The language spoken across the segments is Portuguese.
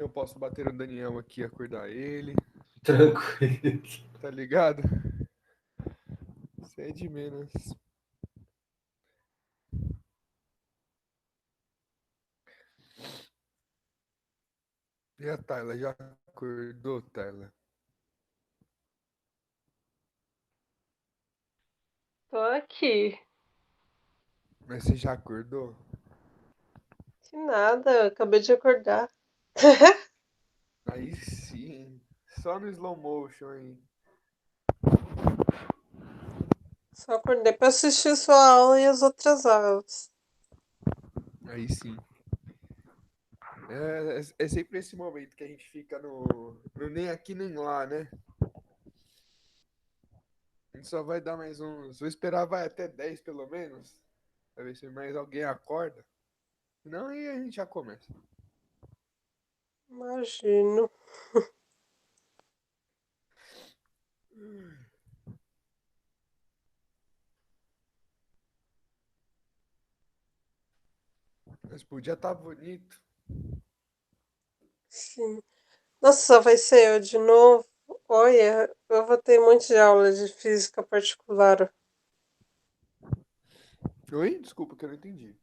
Eu posso bater no Daniel aqui, acordar ele, Tranquilo. tá ligado? Você é de menos. E a Tayla já acordou, Tayla? Tô aqui. Mas você já acordou? Que nada, eu acabei de acordar. Aí sim. Só no slow motion, hein? Só acordei pra assistir sua aula e as outras aulas. Aí sim. É sempre esse momento que a gente fica no nem aqui nem lá, né? A gente só vai dar mais uns. Vou esperar, vai até 10 pelo menos. Pra ver se mais alguém acorda. Não, aí a gente já começa. Imagino. Mas podia estar bonito. Sim. Nossa, só vai ser eu de novo. Olha, eu vou ter um monte de aula de física particular. Oi? Desculpa que eu não entendi.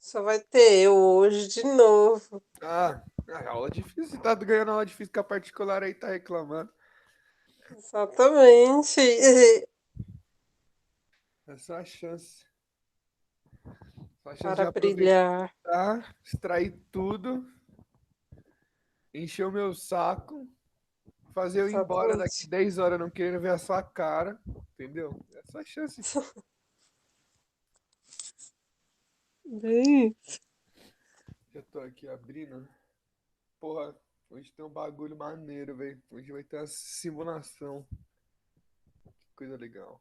Só vai ter eu hoje de novo. A aula de física. Você tá ganhando aula de física particular aí, tá reclamando. Exatamente. É só a chance. Só a chance de Para brilhar. aproveitar, extrair tudo, encher o meu saco, fazer eu ir embora daqui Exatamente. 10 horas não querendo ver a sua cara. Entendeu? É só a chance. Bem, Já tô aqui abrindo. Porra, hoje tem um bagulho maneiro, velho. Hoje vai ter uma simulação. Que coisa legal.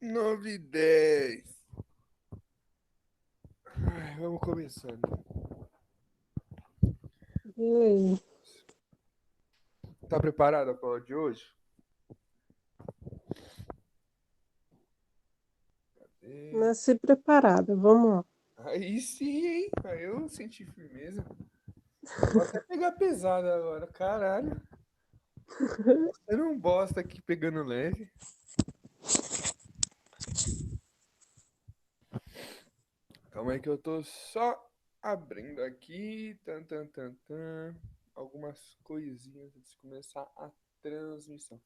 9h10. Vamos começando. E aí? Tá preparado para o de hoje? Cadê? Nasci preparada, vamos lá. Aí sim, hein? Aí eu senti firmeza. Vou até pegar pesado agora, caralho. Eu não bosta aqui pegando leve. Calma aí que eu tô só abrindo aqui. Tan, tan, tan, tan. Algumas coisinhas antes de começar a transmissão.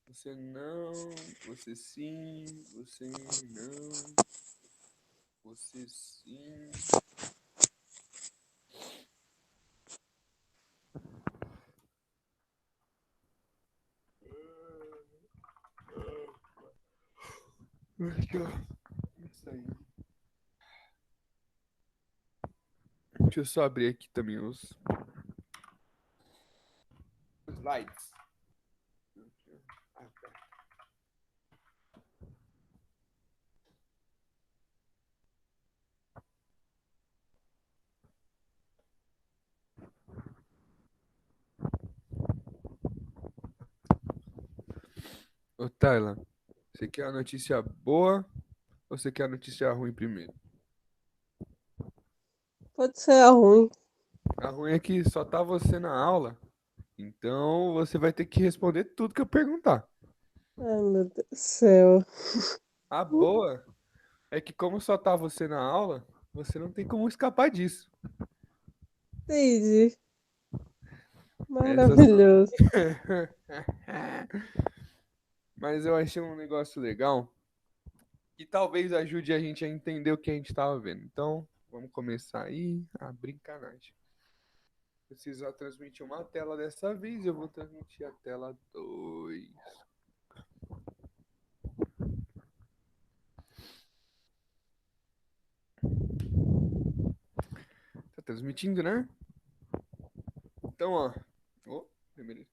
Você não, você sim, você não, você sim. Aqui, ó. Isso aí. Deixa eu só abrir aqui também os slides. Ah, tá. Ô, Tayla, você quer a notícia boa ou você quer a notícia ruim primeiro? Pode ser a ruim. A ruim é que só tá você na aula, então você vai ter que responder tudo que eu perguntar. Ai, meu Deus do céu. A boa é que como só tá você na aula, você não tem como escapar disso. Entendi. Essa só... Maravilhoso. Mas eu achei um negócio legal que talvez ajude a gente a entender o que a gente tava vendo. Então, vamos começar aí a brincanagem. Precisar transmitir uma tela dessa vez, eu vou transmitir a tela 2. Tá transmitindo, né? Então, ó. Ô, primeiro.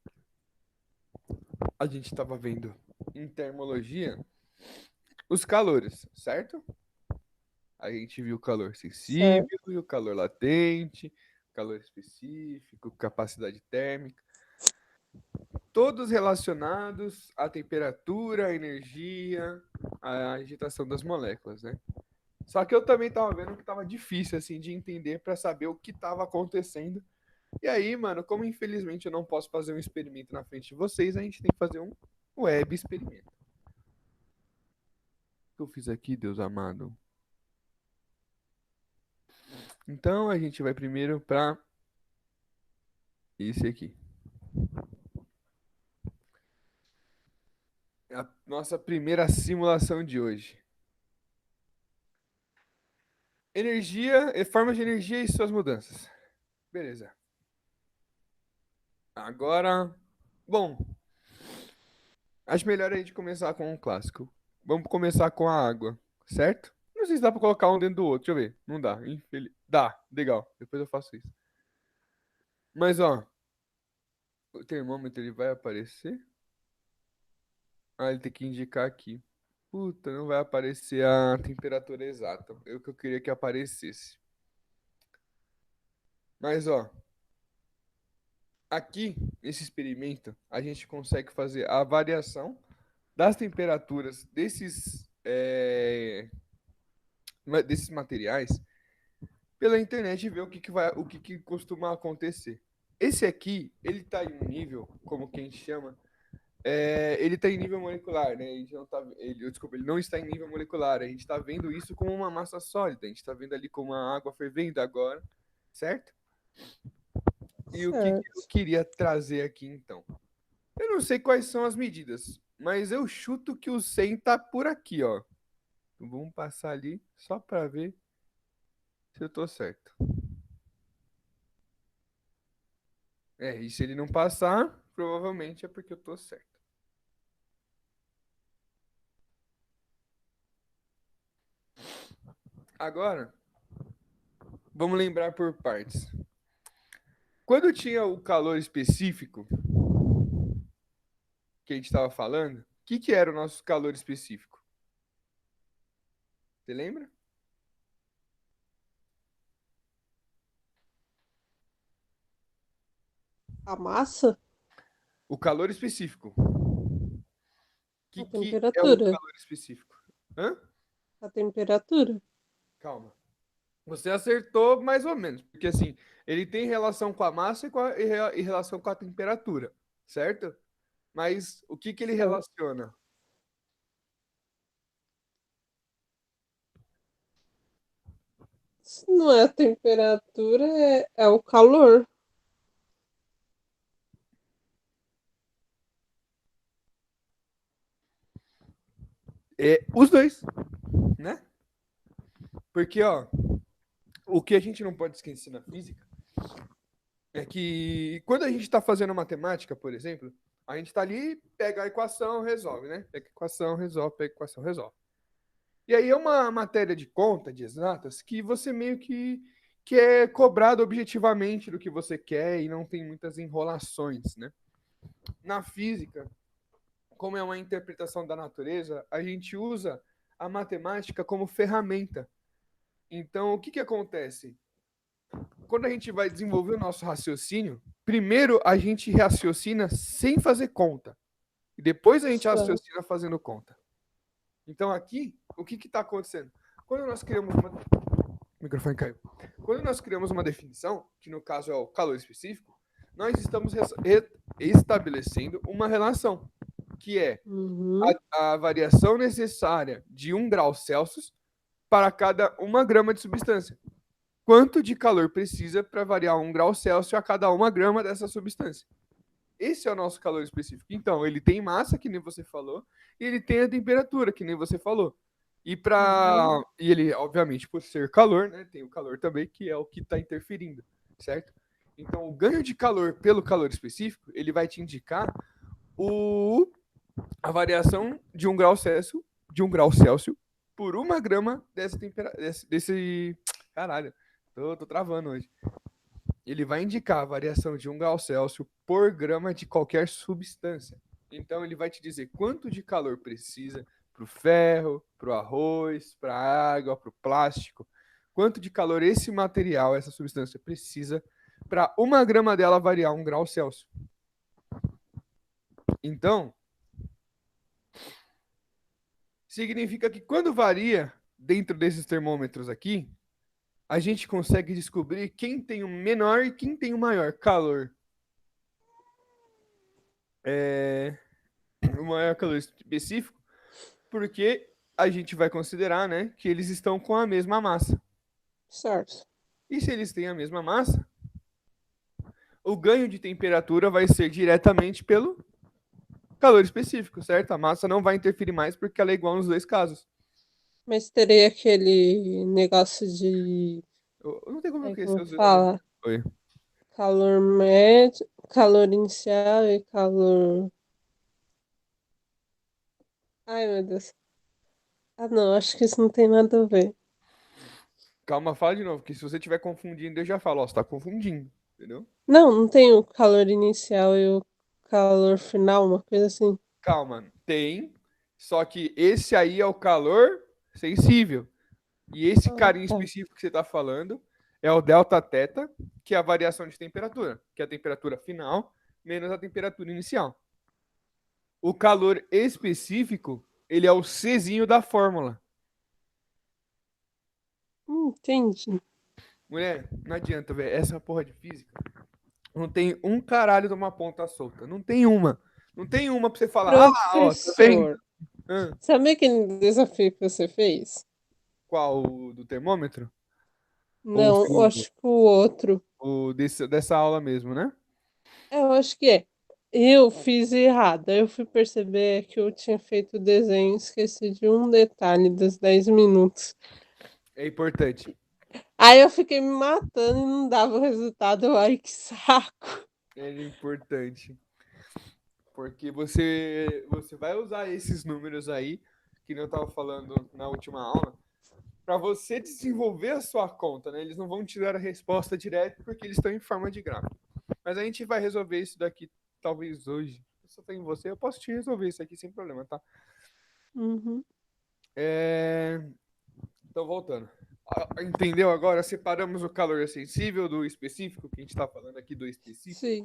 A gente tava vendo em termologia os calores, certo? A gente viu o calor sensível Certo. e o calor latente, calor específico, capacidade térmica, todos relacionados à temperatura, à energia, à agitação das moléculas, né? Só que eu também tava vendo que tava difícil assim de entender para saber o que tava acontecendo. E aí, mano, como infelizmente eu não posso fazer um experimento na frente de vocês, a gente tem que fazer um web experimento. O que eu fiz aqui, Deus amado? Então a gente vai primeiro para esse aqui. É a nossa primeira simulação de hoje. Energia, formas de energia e suas mudanças. Beleza. Agora, bom, acho melhor a gente começar com um clássico. Vamos começar com a água, certo? Não sei se dá pra colocar um dentro do outro. Deixa eu ver. Não dá. Dá, legal. Depois eu faço isso. Mas, ó, o termômetro ele vai aparecer. Ah, ele tem que indicar aqui. Puta, não vai aparecer a temperatura exata. É o que eu queria que aparecesse. Mas, ó, aqui, nesse experimento, a gente consegue fazer a variação das temperaturas desses materiais pela internet e ver o que costuma acontecer. Esse aqui, ele está em um nível, como que a gente chama, ele está em nível molecular, né? A gente não tá, desculpa, ele não está em nível molecular. A gente está vendo isso como uma massa sólida. A gente está vendo ali como a água fervendo agora, certo? E o que eu Certo. queria trazer aqui então? Eu não sei quais são as medidas, mas eu chuto que o 100 tá por aqui, ó. Então, vamos passar ali só para ver se eu tô certo. E se ele não passar, provavelmente é porque eu tô certo. Agora, vamos lembrar por partes. Quando tinha o calor específico que a gente estava falando, o que era o nosso calor específico? Você lembra? A massa? O calor específico. O A que é o temperatura. calor específico? Hã? A temperatura. Calma. Você acertou mais ou menos, porque assim, ele tem relação com a massa e relação com a temperatura, certo? Mas o que ele Certo. relaciona? Se não é a temperatura, é o calor. É os dois, né? Porque, ó, o que a gente não pode esquecer na física é que quando a gente está fazendo matemática, por exemplo, a gente está ali, pega a equação, resolve, né? Pega a equação, resolve, pega a equação, resolve. E aí é uma matéria de conta, de exatas, que você meio que é cobrado objetivamente do que você quer e não tem muitas enrolações, né? Na física, como é uma interpretação da natureza, a gente usa a matemática como ferramenta. Então, o que que acontece? Quando a gente vai desenvolver o nosso raciocínio, primeiro a gente raciocina sem fazer conta. E depois a gente Certo. raciocina fazendo conta. Então, aqui, o que está acontecendo? Quando nós criamos uma. O microfone caiu. Quando nós criamos uma definição, que no caso é o calor específico, nós estamos estabelecendo uma relação, que é Uhum. a variação necessária de 1 grau Celsius para cada 1 grama de substância. Quanto de calor precisa para variar 1 grau Celsius a cada 1 grama dessa substância? Esse é o nosso calor específico. Então, ele tem massa, que nem você falou, e ele tem a temperatura, que nem você falou. Uhum. E ele, obviamente, por ser calor, né, tem o calor também, que é o que está interferindo, certo? Então, o ganho de calor pelo calor específico, ele vai te indicar o a variação de 1 grau Celsius por 1 grama dessa temperatura, caralho, tô travando hoje. Ele vai indicar a variação de 1 grau Celsius por grama de qualquer substância. Então ele vai te dizer quanto de calor precisa para o ferro, para o arroz, para a água, para o plástico. Quanto de calor esse material, essa substância precisa para 1 grama dela variar 1 grau Celsius. Então, significa que quando varia dentro desses termômetros aqui, a gente consegue descobrir quem tem o menor e quem tem o maior calor. O maior calor específico, porque a gente vai considerar, né, que eles estão com a mesma massa. Certo. E se eles têm a mesma massa, o ganho de temperatura vai ser diretamente pelo calor específico, certo? A massa não vai interferir mais porque ela é igual nos dois casos. Mas teria aquele negócio de. Eu não tem como eu Aí, conhecer como os dois ao mesmo fala? tempo. Oi. Calor médio, calor inicial e calor. Ai, meu Deus. Ah, não, acho que isso não tem nada a ver. Calma, fala de novo, que se você estiver confundindo, eu já falo, ó, você tá confundindo, entendeu? Não, não tem o calor inicial e o calor final, uma coisa assim. Calma, tem, só que esse aí é o calor sensível. E esse Ah, carinho tá. específico que você está falando é o delta teta, que é a variação de temperatura, que é a temperatura final menos a temperatura inicial. O calor específico, ele é o Czinho da fórmula. Entendi. Mulher, não adianta, velho. Essa porra de física não tem um caralho de uma ponta solta. Não tem uma. Não tem uma pra você falar, ah, ó, tá vendo? Professor, sabe aquele desafio que você fez? Qual? O do termômetro? Ou o Não, eu segundo? acho que o outro. Dessa aula mesmo, né? Eu acho que é. Eu fiz errado. Aí eu fui perceber que eu tinha feito o desenho e esqueci de um detalhe dos 10 minutos. É importante. Aí eu fiquei me matando e não dava o resultado. Ai, que saco. É importante. Porque você vai usar esses números aí, que eu estava falando na última aula, para você desenvolver a sua conta, né? Eles não vão te dar a resposta direta porque eles estão em forma de gráfico. Mas a gente vai resolver isso daqui talvez hoje. Se eu tenho você, eu posso te resolver isso aqui sem problema, tá? Uhum. É... Então, voltando. Entendeu agora? Separamos o calor sensível do específico, que a gente está falando aqui do específico. Sim,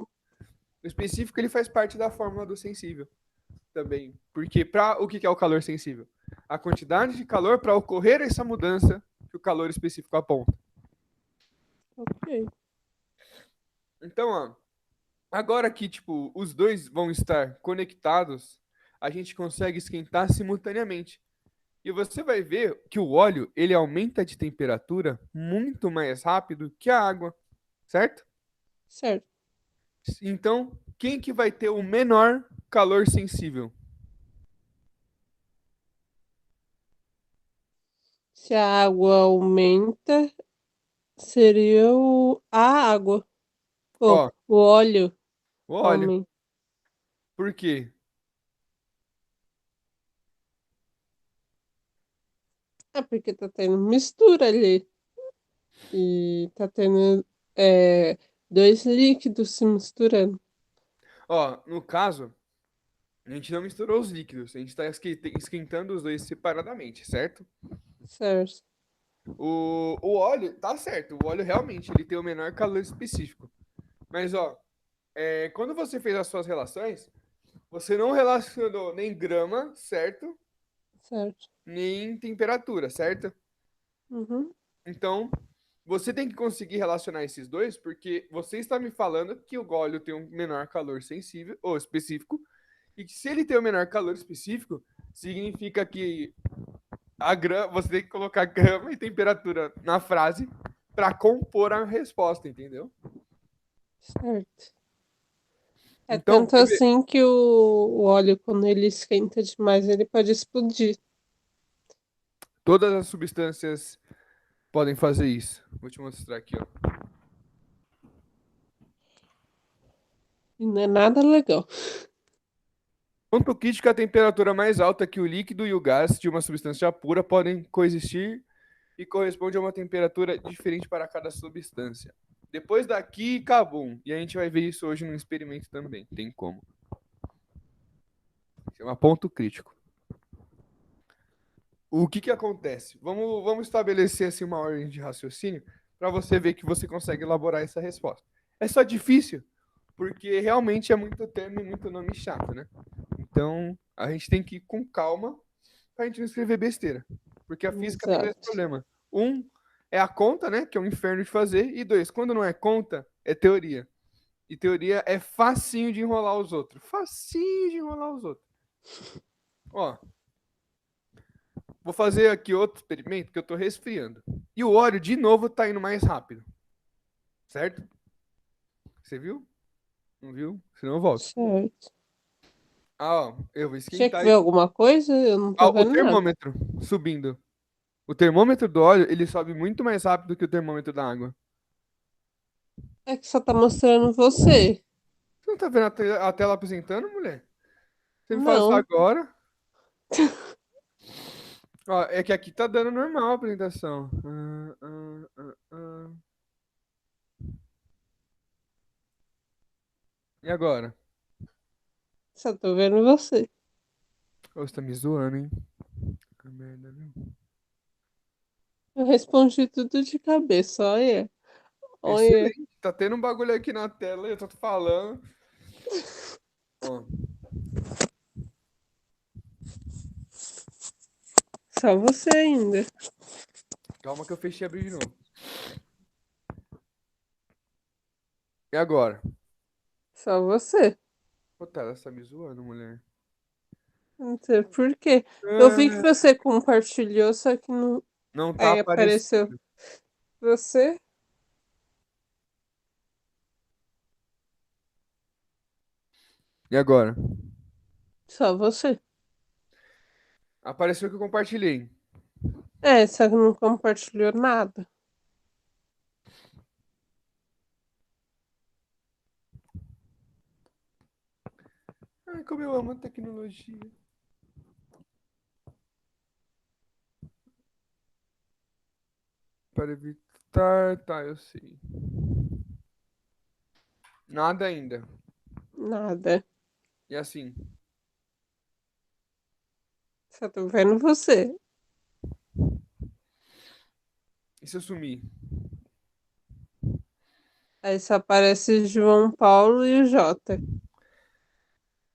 O específico ele faz parte da fórmula do sensível também. Porque o que é o calor sensível? A quantidade de calor para ocorrer essa mudança que o calor específico aponta. ok. Então, ó, agora que tipo, os dois vão estar conectados, a gente consegue esquentar simultaneamente. E você vai ver que o óleo ele aumenta de temperatura muito mais rápido que a água, certo? Certo. Então, quem que vai ter o menor calor sensível? Se a água aumenta, seria a água. Ou Ó, o óleo o óleo. aumenta. Por quê? É porque tá tendo mistura ali. E tá tendo dois líquidos se misturando. Ó, no caso, a gente não misturou os líquidos, a gente está esquentando os dois separadamente, certo? Certo. O óleo, tá certo, o óleo realmente ele tem o menor calor específico. Mas, ó, quando você fez as suas relações, você não relacionou nem grama, certo? Certo. Nem temperatura, certo? Uhum. Então, você tem que conseguir relacionar esses dois, porque você está me falando que o óleo tem um menor calor sensível ou específico, e que se ele tem um menor calor específico, significa que você tem que colocar grama e temperatura na frase para compor a resposta, entendeu? Certo. É Então, tanto quer ver? assim que o óleo, quando ele esquenta demais, ele pode explodir. Todas as substâncias podem fazer isso. Vou te mostrar aqui, ó. E não é nada legal. Ponto crítico é a temperatura mais alta que o líquido e o gás de uma substância pura podem coexistir e corresponde a uma temperatura diferente para cada substância. Depois daqui, cabum. E a gente vai ver isso hoje no experimento também. Tem como. Chama ponto crítico. O que que acontece? Vamos estabelecer assim uma ordem de raciocínio para você ver que você consegue elaborar essa resposta. É só difícil, porque realmente é muito termo e muito nome chato, né? Então, a gente tem que ir com calma pra gente não escrever besteira. Porque a física tem dois Exato. problemas. Um é a conta, né? Que é um inferno de fazer. E dois, quando não é conta, é teoria. E teoria é facinho de enrolar os outros. Facinho de enrolar os outros. Ó, vou fazer aqui outro experimento que eu tô resfriando. E o óleo, de novo, tá indo mais rápido. Certo? Você viu? Não viu? Senão eu volto. Certo. Ah, ó, eu vou Tinha que esquentar ver isso. alguma coisa? Eu não Ah, tô o vendo nada. termômetro subindo. O termômetro do óleo, ele sobe muito mais rápido que o termômetro da água. É que só tá mostrando você. Você não tá vendo a tela apresentando, mulher? Você me fala isso Não. agora? Ó, é que aqui tá dando normal a apresentação. E agora? Só tô vendo você. Ô, você tá me zoando, hein? Que merda, viu? Eu respondi tudo de cabeça, olha. Olha. Excelente. Tá tendo um bagulho aqui na tela e eu tô falando. Ó, Só você ainda. calma que eu fechei e abri de novo. E agora? Só você. Pô, tá, ela tá me zoando, mulher. Não sei por quê. Eu vi que Ah, você compartilhou, só que não. não tá Aí apareceu aparecendo. você. E agora? Só você. Apareceu que eu compartilhei. É, só que não compartilhou nada. Ai, como eu amo a tecnologia. Para evitar. Tá, eu sei. Nada ainda. Nada. E assim, Só tô vendo você. E se eu sumir? Aí só aparece João Paulo e o Jota.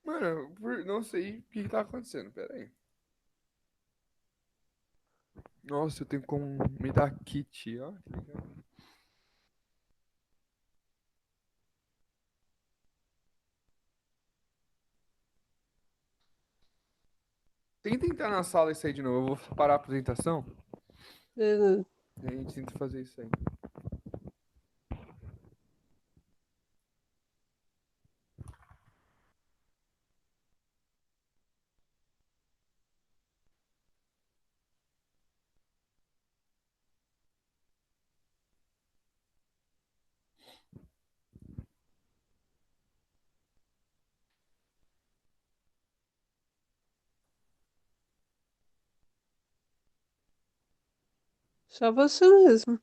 Mano, não sei o que que tá acontecendo. Pera aí. Nossa, eu tenho como me dar kit, ó. Que legal. Tenta entrar na sala e sair de novo. Eu vou parar a apresentação. Beleza. E a gente tenta fazer isso aí. Só você mesmo.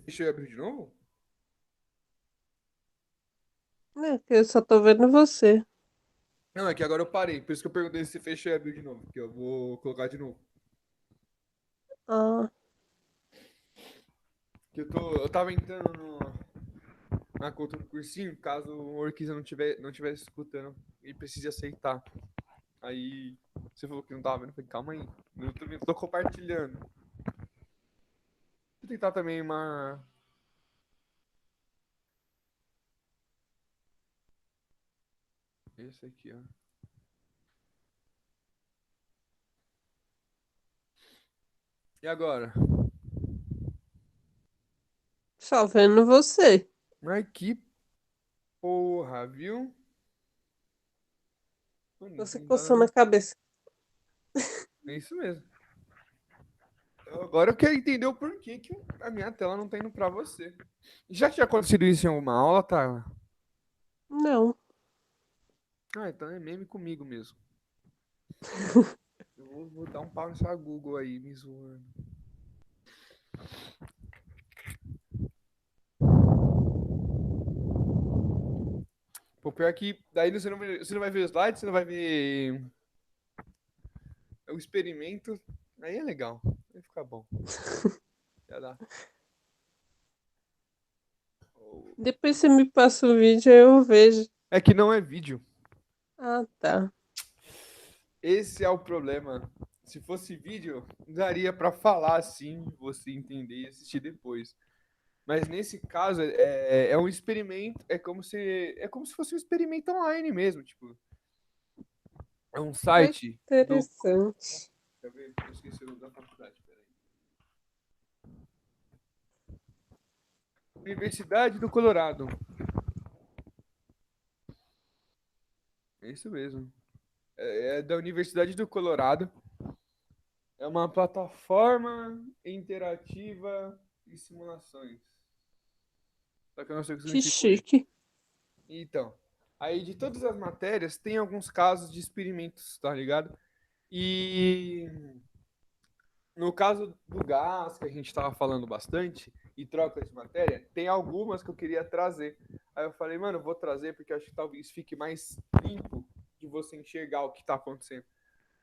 Deixa eu abrir de novo? É, que eu só tô vendo você. Não, é que agora eu parei. Por isso que eu perguntei se fechou e abriu de novo. Que eu vou colocar de novo. Ah, Que eu tava entrando na conta do cursinho, caso o Orquiza não tivesse escutando e precise aceitar. Aí você falou que não tava vendo. Eu falei, calma aí. Eu também tô compartilhando. Vou tentar também uma. Esse aqui, ó. E agora? só vendo você. Mas que porra, viu? Mano, Você não tá coçando a dando. cabeça. É isso mesmo. Agora eu quero entender o porquê que a minha tela não tá indo pra você. Já tinha acontecido isso em alguma aula, tá? Não. Ah, então é meme comigo mesmo. Vou dar um pau nessa Google aí, me zoando. Pô, pior que daí você não vai ver os slides, você não vai ver o experimento. Aí é legal. Vai ficar bom. Já dá. Depois você me passa o vídeo, aí eu vejo. É que não é vídeo. Ah, tá. Esse é o problema. Se fosse vídeo, daria pra falar assim, você entender e assistir depois. Mas nesse caso é um experimento, é como se fosse um experimento online mesmo, tipo, é um Que site do. interessante. Deixa eu ver, eu esqueci o nome da faculdade, peraí. Universidade do Colorado. É isso mesmo. É da Universidade do Colorado. É uma plataforma interativa de simulações. Só que eu não sei o que Que significa isso. chique. Então, aí de todas as matérias, tem alguns casos de experimentos, tá ligado? E no caso do gás, que a gente estava falando bastante, e troca de matéria, tem algumas que eu queria trazer. Aí eu falei, mano, eu vou trazer porque eu acho que talvez fique mais limpo de você enxergar o que está acontecendo.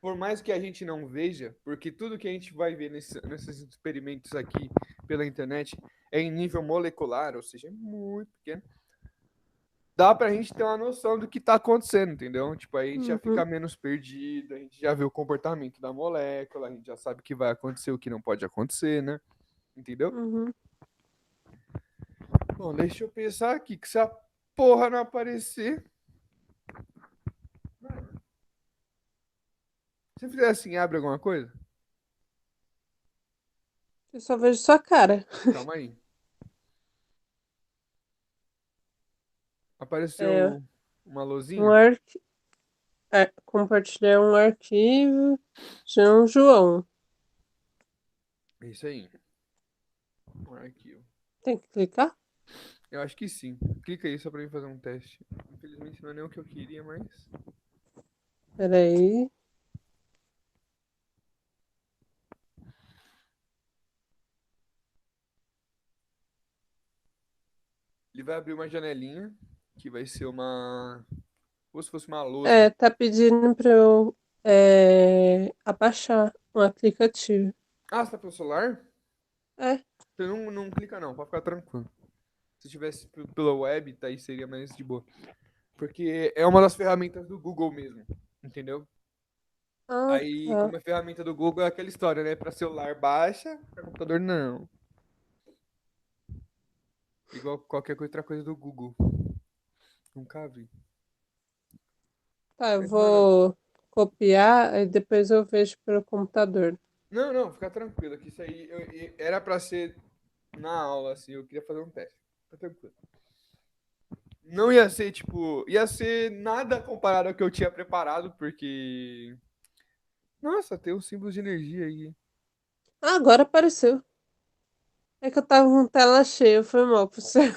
Por mais que a gente não veja, porque tudo que a gente vai ver nesses experimentos aqui pela internet é em nível molecular, ou seja, é muito pequeno, dá pra gente ter uma noção do que tá acontecendo, entendeu? Tipo, aí a gente já fica Uhum, menos perdido, a gente já vê o comportamento da molécula, a gente já sabe o que vai acontecer, o que não pode acontecer, né? Entendeu? uhum. Bom, deixa eu pensar aqui, que se a porra não aparecer. Se fizer assim, abre alguma coisa? Eu só vejo sua cara. Calma aí. É, Apareceu uma um luzinha? arqui... compartilhar um arquivo. João João. É isso aí. Um arquivo. Tem que clicar? Eu acho que sim. Clica aí só pra mim fazer um teste. Infelizmente não é nem o que eu queria, mas. Peraí. Ele vai abrir uma janelinha que vai ser uma. Como se fosse uma lousa. É, tá pedindo pra eu abaixar um aplicativo. Ah, você tá pelo celular? É. Você não clica não, pode ficar tranquilo. Se tivesse pela web, tá aí seria mais de boa. Porque é uma das ferramentas do Google mesmo, entendeu? Ah, Aí, tá. como é ferramenta do Google, é aquela história, né? Pra celular baixa, pra computador não. Igual qualquer outra coisa do Google. Nunca vi. Tá, eu Mas, mano, vou copiar e depois eu vejo pelo computador. não, fica tranquilo, que isso aí era pra ser na aula, assim, eu queria fazer um teste. Fica tranquilo. Não ia ser, tipo, ia ser nada comparado ao que eu tinha preparado, porque. Nossa, tem um símbolo de energia aí. Ah, agora apareceu. É que eu tava com tela cheia, foi mal pro você.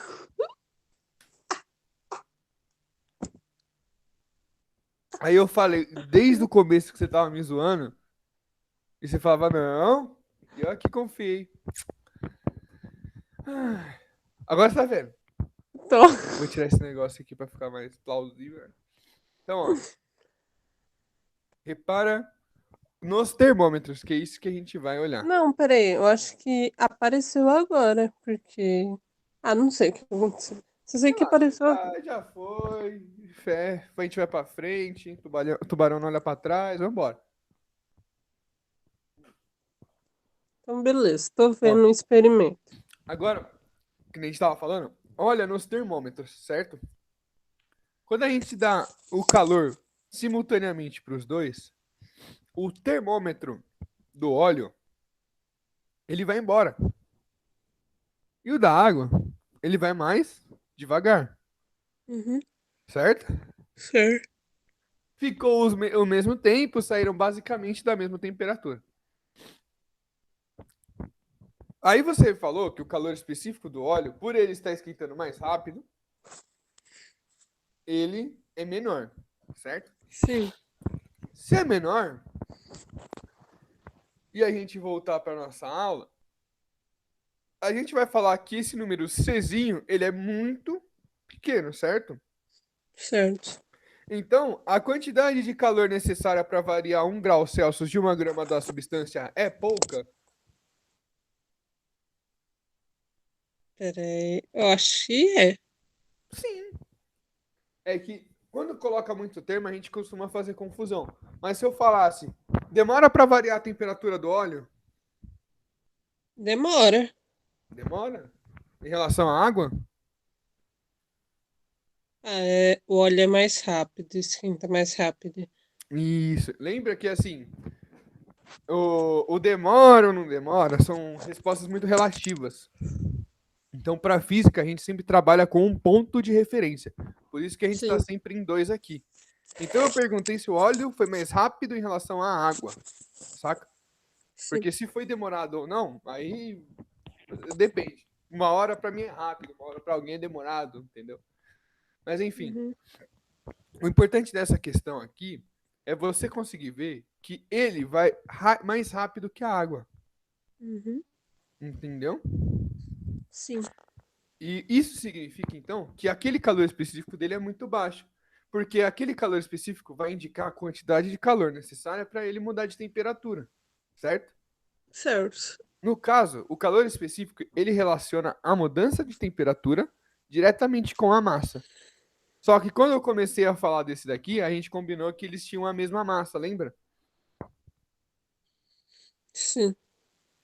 Aí eu falei, desde o começo que você tava me zoando, e você falava, não, e eu aqui confiei. Agora você tá vendo. Então, Vou tirar esse negócio aqui pra ficar mais plausível. Então, ó, repara nos termômetros, que é isso que a gente vai olhar. não, peraí, eu acho que apareceu agora, porque. Ah, não sei o que aconteceu. Só sei que Relaxa, apareceu agora. já foi. Fé, a gente vai pra frente, tubarão não olha pra trás, vambora. Então, beleza, tô Ó, vendo o experimento. agora, que nem a gente tava falando, olha nos termômetros, certo? Quando a gente dá o calor simultaneamente para os dois, o termômetro do óleo, ele vai embora. E o da água, ele vai mais devagar, Uhum, certo? certo. Ficou o mesmo tempo, saíram basicamente da mesma temperatura. Aí você falou que o calor específico do óleo, por ele estar esquentando mais rápido, ele é menor, certo? Sim. Se é menor, e a gente voltar para nossa aula, a gente vai falar que esse número Czinho, ele é muito pequeno, certo? Certo. Então, a quantidade de calor necessária para variar 1 grau Celsius de 1 grama da substância é pouca? Peraí, eu acho que é. Sim. É que quando coloca muito termo, a gente costuma fazer confusão. Mas se eu falasse, demora para variar a temperatura do óleo? Demora. Demora. Em relação à água? Ah, é, o óleo é mais rápido, esquenta mais rápido. Isso. Lembra que assim, o demora ou não demora são respostas muito relativas. Então, para física, a gente sempre trabalha com um ponto de referência. Por isso que a gente está Sim, sempre em dois aqui. Então, eu perguntei se o óleo foi mais rápido em relação à água, saca? sim. Porque se foi demorado ou não, aí depende. 1 hora para mim é rápido, 1 hora para alguém é demorado, entendeu? Mas enfim, Uhum, o importante dessa questão aqui é você conseguir ver que ele vai mais rápido que a água, uhum, entendeu? sim. E isso significa, então, que aquele calor específico dele é muito baixo. Porque aquele calor específico vai indicar a quantidade de calor necessária para ele mudar de temperatura, certo? Certo. No caso, o calor específico, ele relaciona a mudança de temperatura diretamente com a massa. Só que quando eu comecei a falar desse daqui, a gente combinou que eles tinham a mesma massa, lembra? Sim.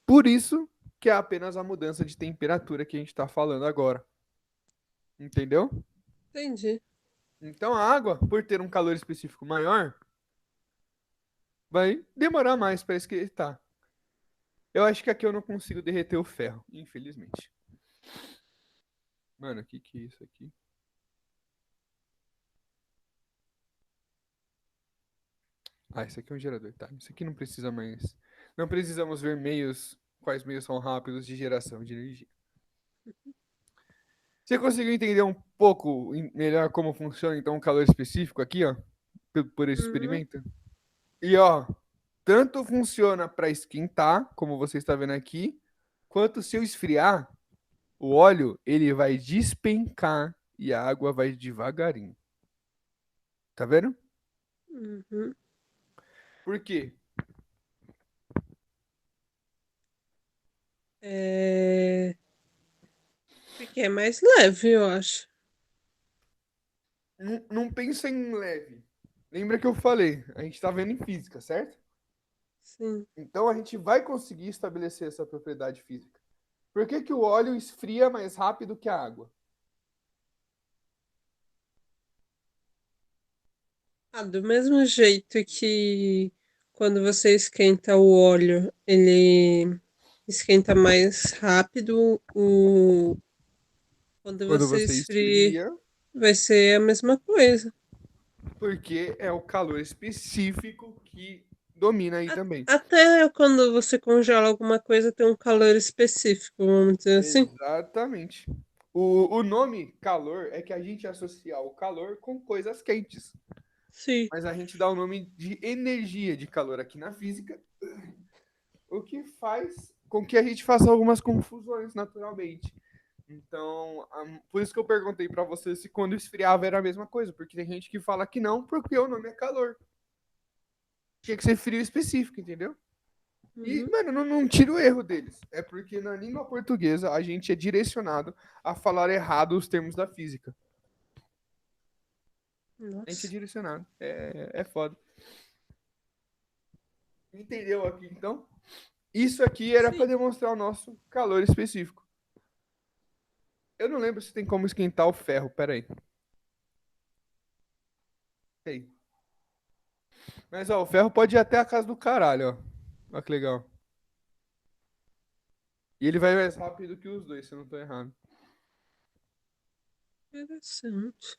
Por isso que é apenas a mudança de temperatura que a gente está falando agora. Entendeu? Entendi. Então a água, por ter um calor específico maior, vai demorar mais para esquentar. Eu acho que aqui eu não consigo derreter o ferro, infelizmente. Mano, o que é isso aqui? Ah, isso aqui é um gerador, tá? Isso aqui não precisa mais. Não precisamos ver meios, quais meios são rápidos de geração de energia. Você conseguiu entender um pouco melhor como funciona então o calor específico aqui, ó, por esse Uhum, experimento? E ó, tanto funciona para esquentar, como você está vendo aqui, quanto se eu esfriar, o óleo ele vai despencar e a água vai devagarinho. Tá vendo? uhum. Por quê? Que é mais leve, eu acho. Não pensa em leve. Lembra que eu falei? A gente tá vendo em física, certo? Sim. Então a gente vai conseguir estabelecer essa propriedade física. Por que que o óleo esfria mais rápido que a água? Ah, do mesmo jeito que quando você esquenta o óleo, ele esquenta mais rápido, quando Quando você você esfria, esfria, vai ser a mesma coisa. porque é o calor específico que domina aí também. Até quando você congela alguma coisa, tem um calor específico, vamos dizer assim. Exatamente. O nome calor é que a gente associa o calor com coisas quentes. Sim. Mas a gente dá o nome de energia de calor aqui na física, o que faz com que a gente faça algumas confusões naturalmente. Então, por isso que eu perguntei para você se quando esfriava era a mesma coisa, porque tem gente que fala que não, porque o nome é calor. Tinha que ser frio específico, entendeu? E, Uhum. mano, não tira o erro deles. É porque na língua portuguesa a gente é direcionado a falar errado os termos da física. A gente é Nossa. direcionado. É foda. Entendeu aqui, então? Isso aqui era para Sim. demonstrar o nosso calor específico. Eu não lembro se tem como esquentar o ferro. Pera aí. Tem. Mas, ó, o ferro pode ir até a casa do caralho, ó. Olha que legal. E ele vai mais rápido que os dois, se eu não tô errado. Interessante.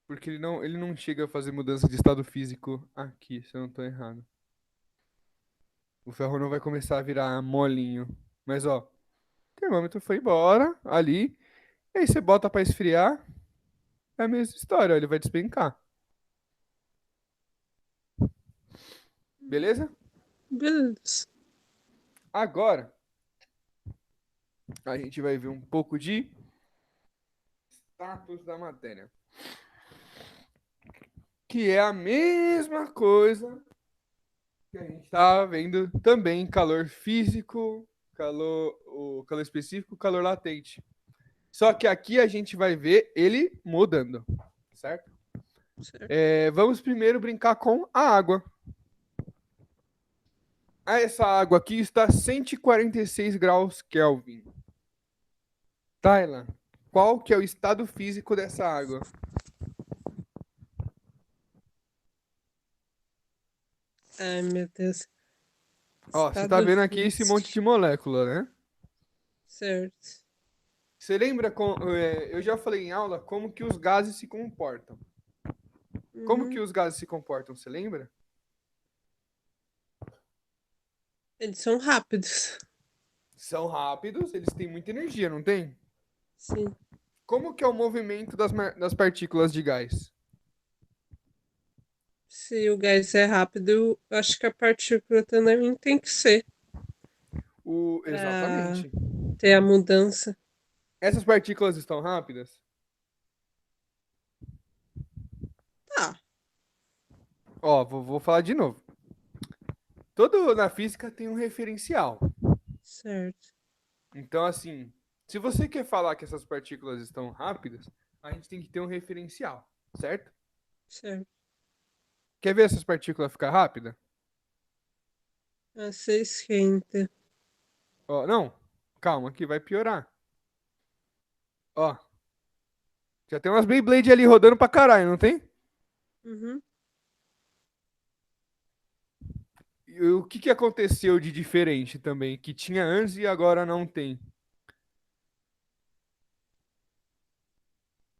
Porque ele não chega a fazer mudança de estado físico aqui, se eu não tô errado. O ferro não vai começar a virar molinho. Mas, ó, o termômetro foi embora, ali. E aí você bota pra esfriar, é a mesma história, ó, ele vai despencar. Beleza? Beleza. Agora, a gente vai ver um pouco de status da matéria. Que é a mesma coisa que a gente tá vendo também, calor físico, o calor específico, calor latente. Só que aqui a gente vai ver ele mudando, certo? Certo. Vamos primeiro brincar com a água. Essa água aqui está 146 graus Kelvin. Tayla, qual que é o estado físico dessa água? Ai, meu Deus. Ó, você tá Estado vendo aqui esse monte físico. de molécula, né? Certo. Você lembra, eu já falei em aula como que os gases se comportam. Como que Uhum. os gases se comportam, você lembra? Eles são rápidos. São rápidos, eles têm muita energia, não tem? Sim. Como que é o movimento das partículas de gás? Se o gás é rápido, eu acho que a partícula também tem que ser para Exatamente. ter a mudança. Essas partículas estão rápidas? Tá, Ó, vou falar de novo. Todo na física tem um referencial. certo, Então, assim, se você quer falar que essas partículas estão rápidas, a gente tem que ter um referencial, certo? certo. Quer ver essas partículas ficar rápidas? Ah, você esquenta. Ó, não, calma que vai piorar. Ó, já tem umas Beyblade ali rodando pra caralho, não tem? Uhum. E o que que aconteceu de diferente também? Que tinha antes e agora não tem.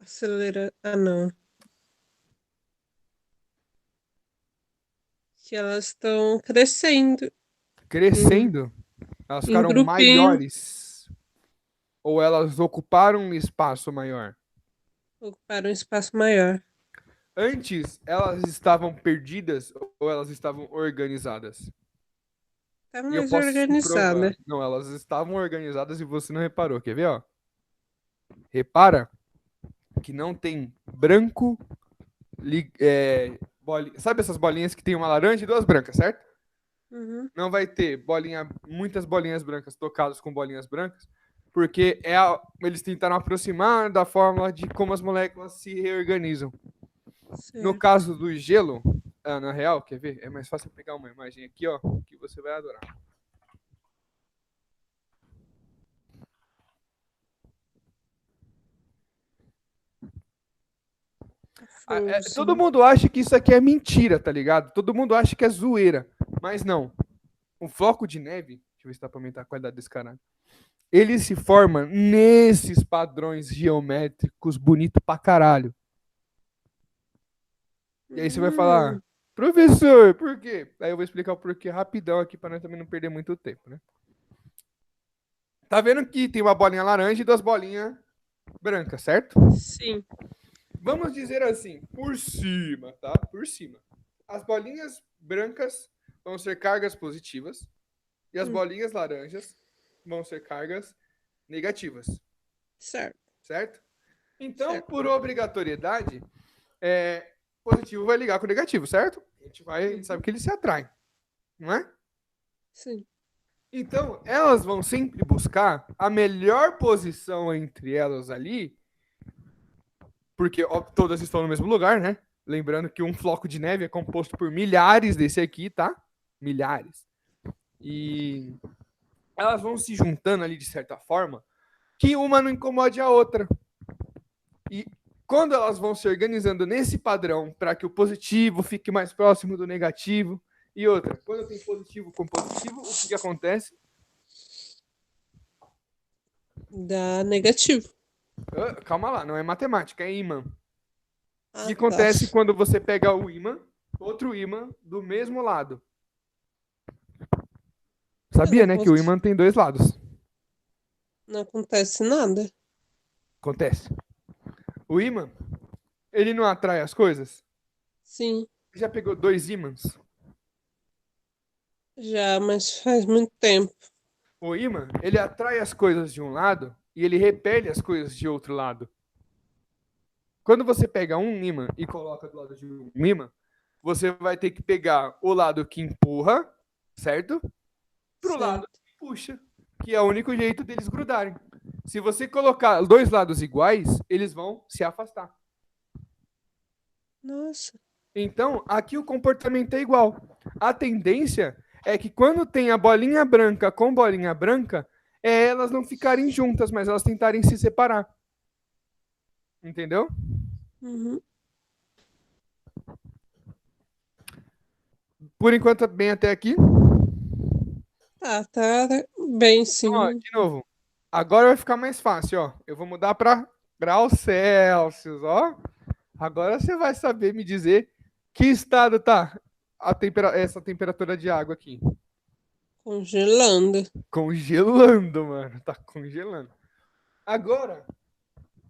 Acelera. Ah, não. Que elas estão crescendo em, Crescendo, elas em ficaram grupinho, maiores. Ou elas ocuparam um espaço maior. ocuparam um espaço maior. Antes, elas estavam perdidas ou elas estavam organizadas? Tá E eu mais posso te provar. organizada. Não, elas estavam organizadas e você não reparou. Quer ver, ó? Repara que não tem branco, sabe essas bolinhas que tem uma laranja e duas brancas, certo? Uhum. Não vai ter muitas bolinhas brancas tocadas com bolinhas brancas, Porque eles tentaram aproximar da fórmula de como as moléculas se reorganizam. No Certo. caso do gelo, na real, quer ver? É mais fácil pegar uma imagem aqui, ó, que você vai adorar. Todo Frozen. mundo acha que isso aqui é mentira, tá ligado? Todo mundo acha que é zoeira. Mas não. Um floco de neve, deixa eu ver se dá pra aumentar a qualidade desse caralho. Ele se forma nesses padrões geométricos bonito pra caralho. E aí você vai falar, Hum, professor, por quê? Aí eu vou explicar o porquê rapidão aqui pra nós também não perder muito tempo, né? Tá vendo que tem uma bolinha laranja e duas bolinhas brancas, certo? sim. Vamos dizer assim, por cima, tá? Por cima. As bolinhas brancas vão ser cargas positivas e as Hum, bolinhas laranjas vão ser cargas negativas, certo, certo? Então, certo. por obrigatoriedade, positivo vai ligar com negativo, certo? A gente sabe Uhum, que eles se atraem, não é? sim. Então, elas vão sempre buscar a melhor posição entre elas ali, porque ó, todas estão no mesmo lugar, né? Lembrando que um floco de neve é composto por milhares desse aqui, tá? Milhares. E elas vão se juntando ali de certa forma, que uma não incomode a outra. E quando elas vão se organizando nesse padrão para que o positivo fique mais próximo do negativo, e outra, quando tem positivo com positivo, o que acontece? Dá negativo. Calma lá, não é matemática, é ímã. O que Ah, tá. acontece quando você pega o ímã, outro ímã, do mesmo lado? Sabia, né, que o ímã tem dois lados. Não acontece nada. Acontece. O ímã, ele não atrai as coisas? Sim, Já pegou dois ímãs? já, mas faz muito tempo. O ímã, ele atrai as coisas de um lado e ele repele as coisas de outro lado. Quando você pega um ímã e coloca do lado de um ímã, você vai ter que pegar o lado que empurra, certo? Pro lado Certo. que puxa, que é o único jeito deles grudarem. Se você colocar dois lados iguais, eles vão se afastar. Nossa. Então, aqui o comportamento é igual. A tendência é que quando tem a bolinha branca com bolinha branca, elas não ficarem juntas, mas elas tentarem se separar. Entendeu? Uhum. Por enquanto, bem até aqui. Tá bem Ó, sim. de novo. Agora vai ficar mais fácil, ó. Eu vou mudar para graus Celsius, ó. Agora você vai saber me dizer que estado tá essa temperatura de água aqui. Congelando. Congelando, mano. Tá congelando. Agora,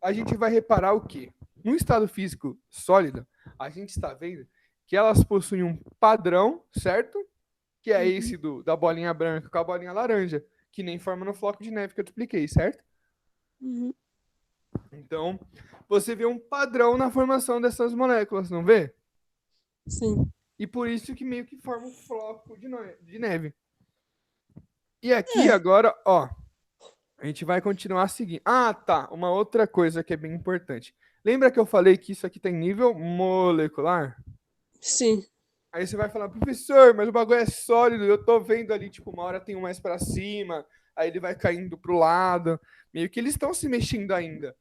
a gente vai reparar o quê? No estado físico sólido, a gente está vendo que elas possuem um padrão, certo? Que é Uhum. esse da bolinha branca com a bolinha laranja, que nem forma no floco de neve que eu te expliquei, certo? Uhum. Então, você vê um padrão na formação dessas moléculas, não vê? Sim. E por isso que meio que forma um floco de neve. E aqui É. agora, ó, a gente vai continuar seguindo. Ah, tá. Uma outra coisa que é bem importante. Lembra que eu falei que isso aqui tem nível molecular? Sim. Aí você vai falar, professor, mas o bagulho é sólido, eu tô vendo ali, tipo, uma hora tem um mais pra cima, aí ele vai caindo pro lado. Meio que eles estão se mexendo ainda.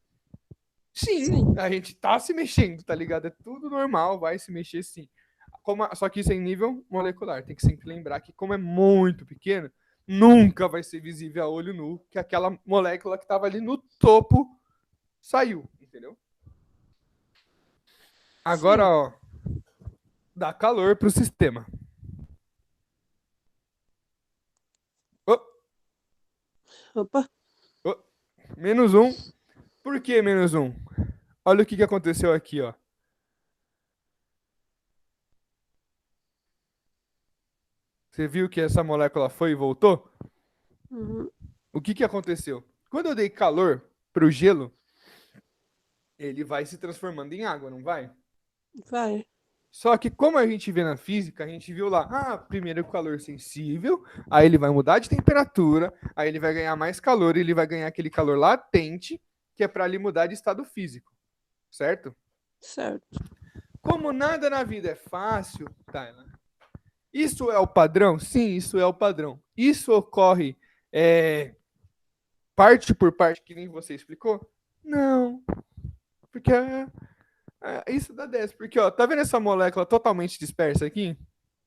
Sim, Sim. a gente tá se mexendo, tá ligado? É tudo normal, vai se mexer sim. Só que isso é em nível molecular. Tem que sempre lembrar que, como é muito pequeno, nunca vai ser visível a olho nu que aquela molécula que estava ali no topo saiu, entendeu? Agora, Sim. ó, dá calor pro sistema. Oh, Opa. oh, menos um. Por que menos um? Olha o que aconteceu aqui, ó. Você viu que essa molécula foi e voltou? Uhum. O que aconteceu? Quando eu dei calor pro gelo, ele vai se transformando em água, não vai? Vai. Só que como a gente vê na física, a gente viu lá, primeiro o calor sensível, aí ele vai mudar de temperatura, aí ele vai ganhar mais calor, e ele vai ganhar aquele calor latente, que é para ele mudar de estado físico, certo? Certo. Como nada na vida é fácil, Tayla, isso é o padrão? Sim, isso é o padrão. Isso ocorre parte por parte, que nem você explicou? Não, porque isso dá 10. Porque, ó, tá vendo essa molécula totalmente dispersa aqui?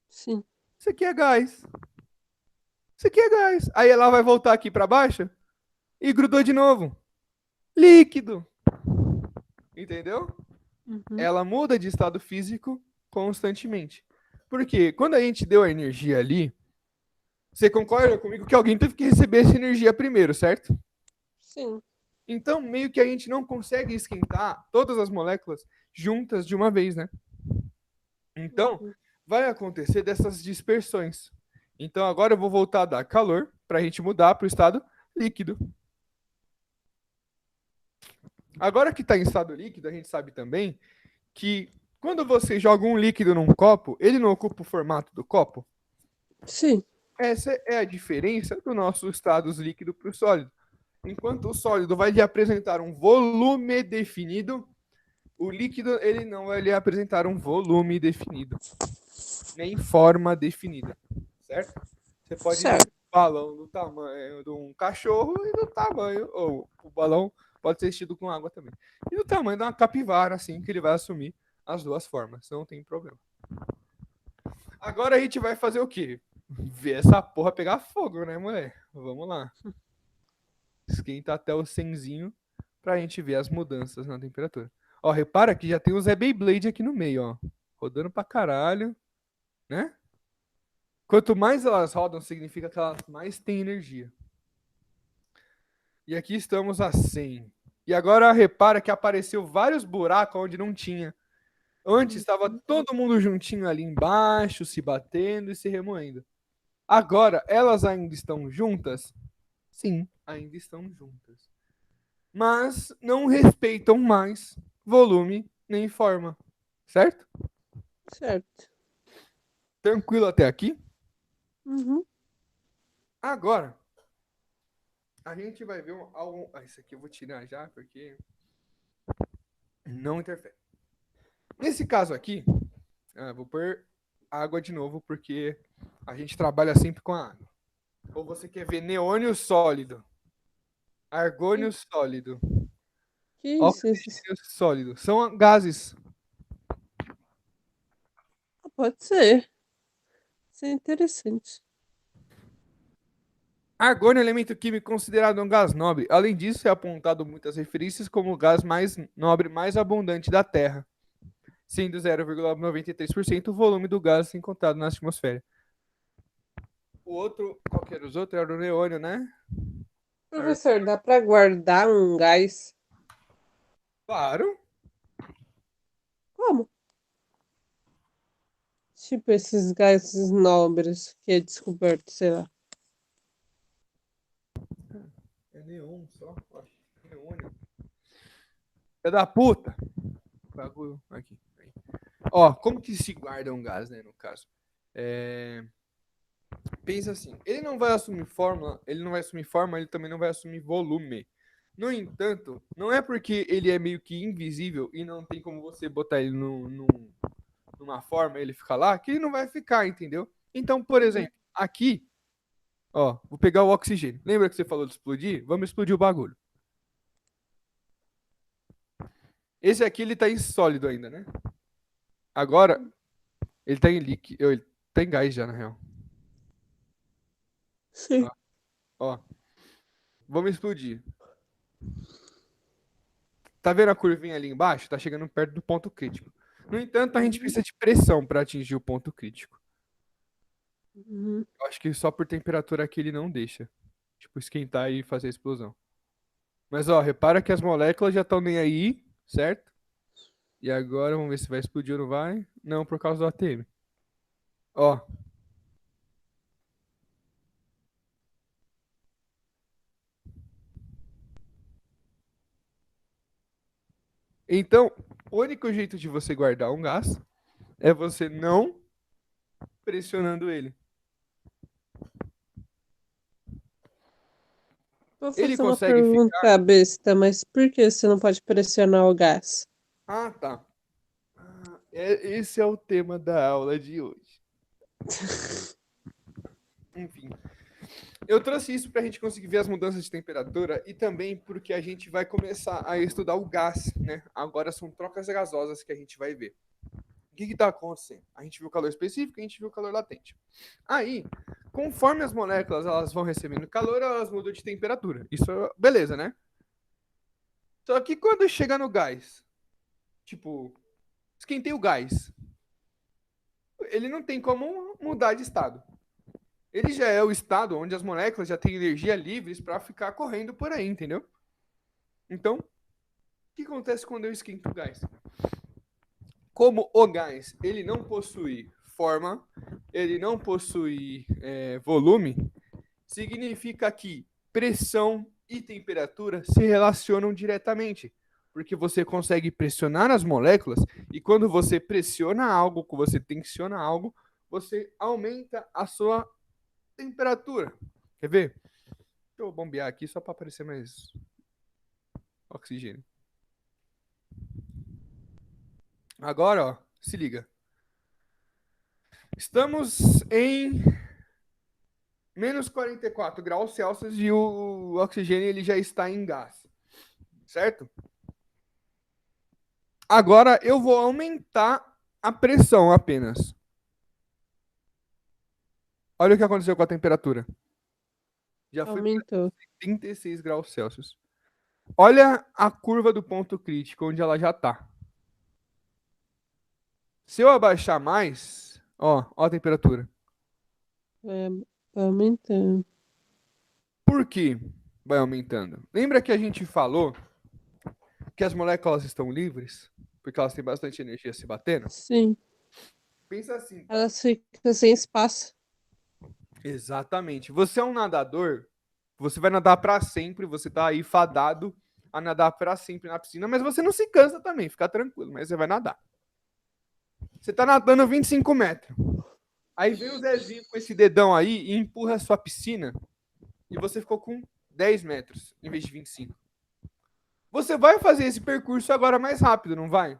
Sim. Isso aqui é gás. Isso aqui é gás. Aí ela vai voltar aqui para baixo e grudou de novo. Líquido. Entendeu? Uhum. Ela muda de estado físico constantemente. Porque quando a gente deu a energia ali, você concorda comigo que alguém teve que receber essa energia primeiro, certo? Sim. Então, meio que a gente não consegue esquentar todas as moléculas juntas de uma vez, né? Então, Uhum. vai acontecer dessas dispersões. Então, agora eu vou voltar a dar calor para a gente mudar para o estado líquido. Agora que está em estado líquido, a gente sabe também que quando você joga um líquido num copo, ele não ocupa o formato do copo. Sim. Essa é a diferença do nosso estado líquido para o sólido. Enquanto o sólido vai lhe apresentar um volume definido, o líquido ele não vai lhe apresentar um volume definido, nem forma definida, certo? Você pode ver um Certo. balão do tamanho de um cachorro e do tamanho, ou o balão pode ser enchido com água também, e do tamanho de uma capivara, assim, que ele vai assumir as duas formas, não tem problema. Agora a gente vai fazer o quê? Ver essa porra pegar fogo, né, mulher? Vamos lá. Esquenta até o 100zinho pra gente ver as mudanças na temperatura. Ó, repara que já tem o Zé Beyblade aqui no meio, ó. Rodando pra caralho, né? Quanto mais elas rodam, significa que elas mais têm energia. E aqui estamos a 100. E agora repara que apareceu vários buracos onde não tinha. Antes estava Uhum. todo mundo juntinho ali embaixo, se batendo e se remoendo. Agora, elas ainda estão juntas? Sim, ainda estão juntas. Mas não respeitam mais volume nem forma. Certo? Certo. Tranquilo até aqui? Uhum. Agora, a gente vai ver algo. Isso aqui eu vou tirar já, porque não interfere. Nesse caso aqui, vou pôr água de novo, porque a gente trabalha sempre com a água. Ou você quer ver neônio sólido, argônio sólido, Que isso? oxigênio sólido. São gases. Pode ser. Isso é interessante. Argônio é um elemento químico considerado um gás nobre. Além disso, é apontado muitas referências como o gás mais nobre, mais abundante da Terra, sendo 0,93% o volume do gás encontrado na atmosfera. O outro, qualquer os outros, era o neônio, né? Professor, dá para guardar um gás? Claro. Como? Tipo esses gases nobres que é descoberto, sei lá. É neon só. Neônio. Filha da puta. Bagulho aqui. Ó, como que se guarda um gás, né, no caso? Pensa assim, ele não vai assumir forma, ele também não vai assumir volume. No entanto, não é porque ele é meio que invisível e não tem como você botar ele numa forma e ele ficar lá, que ele não vai ficar, entendeu? Então, por Uhum. exemplo, aqui, ó, vou pegar o oxigênio. Lembra que você falou de explodir? Vamos explodir o bagulho. Esse aqui, ele tá em sólido ainda, né? Agora, ele tá em líquido, ele tá em gás já, na real. Sim. Ó, ó, vamos explodir. Tá vendo a curvinha ali embaixo? Tá chegando perto do ponto crítico. No entanto, a gente Uhum. precisa de pressão para atingir o ponto crítico. Uhum. Eu acho que só por temperatura aqui ele não deixa. Tipo, esquentar e fazer a explosão. Mas, ó, repara que as moléculas já estão nem aí, certo? E agora, vamos ver se vai explodir ou não vai. Não, por causa do ATM. Ó. Então, o único jeito de você guardar um gás é você não pressionando ele. Vou Ele fazer uma consegue ficar. pergunta besta, mas por que você não pode pressionar o gás? Ah, tá. Esse é o tema da aula de hoje. Enfim. Eu trouxe isso para a gente conseguir ver as mudanças de temperatura e também porque a gente vai começar a estudar o gás, né? Agora são trocas gasosas que a gente vai ver. O que está acontecendo? A gente viu o calor específico e a gente viu o calor latente. Aí, conforme as moléculas elas vão recebendo calor, elas mudam de temperatura. Isso é beleza, né? Só que quando chega no gás, tipo, esquentei o gás, ele não tem como mudar de estado. Ele já é o estado onde as moléculas já têm energia livres para ficar correndo por aí, entendeu? Então, o que acontece quando eu esquento o gás? Como o gás ele não possui forma, ele não possui volume, significa que pressão e temperatura se relacionam diretamente, porque você consegue pressionar as moléculas e quando você pressiona algo, quando você tensiona algo, você aumenta a sua temperatura. Quer ver? Deixa eu bombear aqui só para aparecer mais oxigênio. Agora, ó, se liga. Estamos em menos 44 graus Celsius e o oxigênio ele já está em gás, certo? Agora eu vou aumentar a pressão apenas. Olha o que aconteceu com a temperatura. Já foi para Aumentou. 36 graus Celsius. Olha a curva do ponto crítico, onde ela já está. Se eu abaixar mais, ó a temperatura. É, aumentando. Por que vai aumentando? Lembra que a gente falou que as moléculas estão livres? Porque elas têm bastante energia se batendo? Sim. Pensa assim, tá? Elas ficam sem espaço. Exatamente. Você é um nadador, você vai nadar para sempre, você tá aí fadado a nadar para sempre na piscina, mas você não se cansa também, fica tranquilo, mas você vai nadar. Você tá nadando 25 metros. Aí vem o Zezinho com esse dedão aí e empurra a sua piscina e você ficou com 10 metros em vez de 25. Você vai fazer esse percurso agora mais rápido, não vai?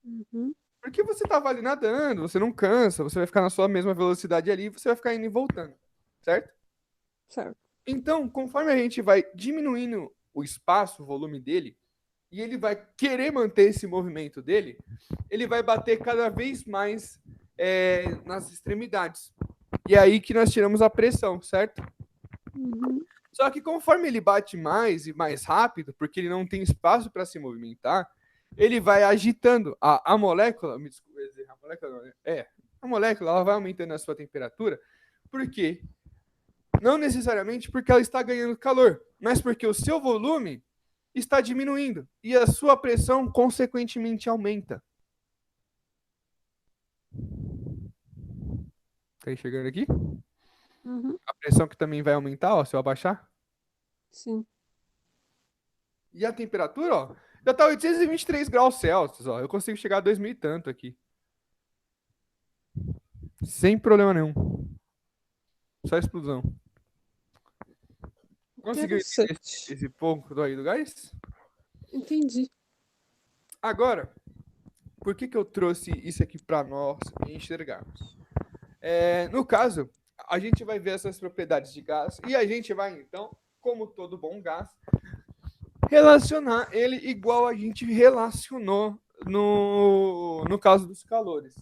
Uhum. Porque você tava ali nadando, você não cansa, você vai ficar na sua mesma velocidade ali, você vai ficar indo e voltando, certo? Certo. Então, conforme a gente vai diminuindo o espaço, o volume dele, e ele vai querer manter esse movimento dele, ele vai bater cada vez mais nas extremidades. E é aí que nós tiramos a pressão, certo? Uhum. Só que conforme ele bate mais e mais rápido, porque ele não tem espaço para se movimentar, ele vai agitando a molécula, me desculpa, a molécula não, a molécula ela vai aumentando a sua temperatura, porque não necessariamente porque ela está ganhando calor, mas porque o seu volume está diminuindo e a sua pressão consequentemente aumenta. Tá enxergando aqui? Uhum. A pressão que também vai aumentar, ó, se eu abaixar. Sim. E a temperatura, ó, já tá 823 graus Celsius, ó. Eu consigo chegar a 2000 e tanto aqui. Sem problema nenhum. Só explosão. Conseguiu entender Interessante. esse ponto aí do gás? Entendi. Agora, por que eu trouxe isso aqui para nós enxergarmos? No caso, a gente vai ver essas propriedades de gás e a gente vai, então, como todo bom gás, relacionar ele igual a gente relacionou no caso dos calores.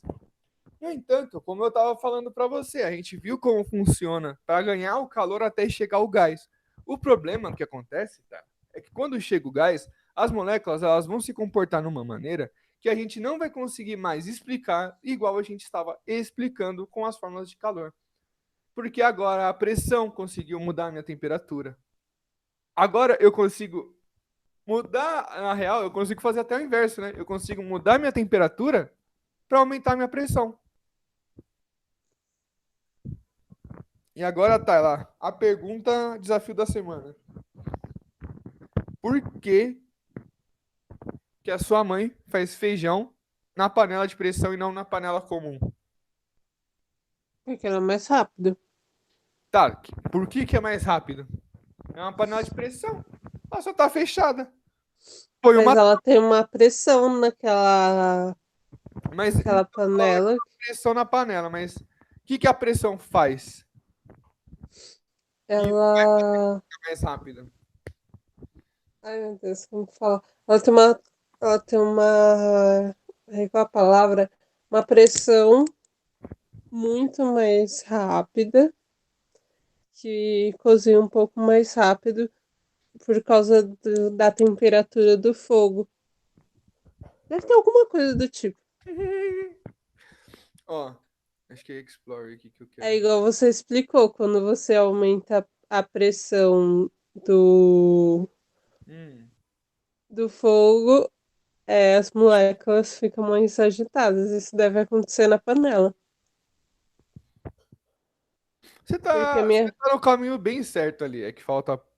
No entanto, como eu estava falando para você, a gente viu como funciona para ganhar o calor até chegar o gás. O problema que acontece, tá, é que quando chega o gás, as moléculas elas vão se comportar numa maneira que a gente não vai conseguir mais explicar igual a gente estava explicando com as fórmulas de calor. Porque agora a pressão conseguiu mudar a minha temperatura. Agora eu consigo mudar, na real, eu consigo fazer até o inverso, né? Eu consigo mudar minha temperatura para aumentar minha pressão. E agora tá lá, a pergunta, desafio da semana. Por que que a sua mãe faz feijão na panela de pressão e não na panela comum? Porque ela é mais rápido. Tá, por que é mais rápido? É uma panela de pressão. Ela só tá fechada. Põe Mas uma. ela tem uma pressão naquela Mas panela. pressão na panela, mas o que a pressão faz que Ela. é mais rápida? Ai, meu Deus, como fala? Ela tem uma. Ela tem uma. Qual a palavra? Uma pressão muito mais rápida, que cozinha um pouco mais rápido por causa da temperatura do fogo. Deve ter alguma coisa do tipo. Ó, acho que é Explorer aqui que eu É quero. igual você explicou, quando você aumenta a pressão do, Hum. do fogo, as moléculas ficam mais agitadas. Isso deve acontecer na panela. Você Porque a tá, você minha, tá no caminho bem certo ali. É que falta porque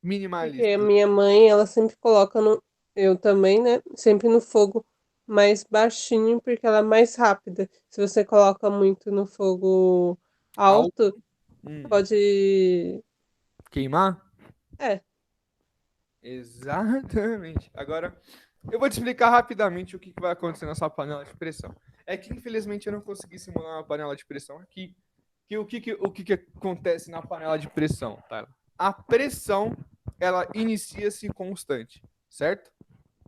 a minimalista. minha mãe, ela sempre coloca no. Eu também, né? Sempre no fogo mais baixinho, porque ela é mais rápida. Se você coloca muito no fogo Alto. alto, Hum. pode. Queimar? É, Exatamente. Agora, eu vou te explicar rapidamente o que vai acontecer nessa panela de pressão. É que, infelizmente, eu não consegui simular uma panela de pressão aqui. O que acontece na panela de pressão, tá? A pressão, ela inicia-se constante, certo?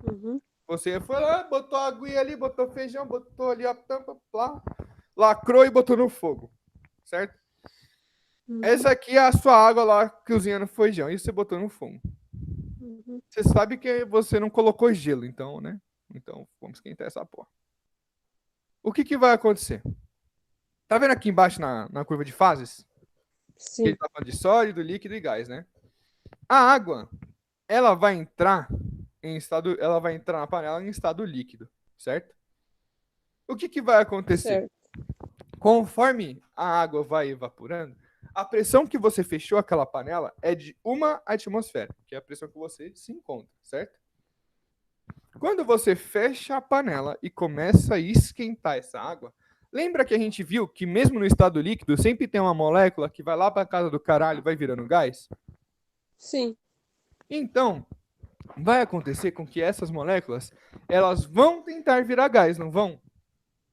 uhum, Você foi lá, botou a aguinha ali, botou feijão, botou ali a tampa, lá, lacrou e botou no fogo, certo? uhum, Essa aqui é a sua água lá cozinhando feijão e você botou no fogo. uhum. Você sabe que você não colocou gelo, então, né? Então, vamos esquentar essa porra. O que vai acontecer? Tá vendo aqui embaixo na curva de fases? Que ele Sim, tá falando de sólido, líquido e gás, né? A água, ela vai entrar ela vai entrar na panela em estado líquido, certo? O que vai acontecer? certo. Conforme a água vai evaporando, a pressão que você fechou aquela panela é de 1 atmosfera, que é a pressão que você se encontra, certo? Quando você fecha a panela e começa a esquentar essa água, lembra que a gente viu que mesmo no estado líquido sempre tem uma molécula que vai lá para casa do caralho e vai virando gás? Sim, Então, vai acontecer com que essas moléculas, elas vão tentar virar gás, não vão?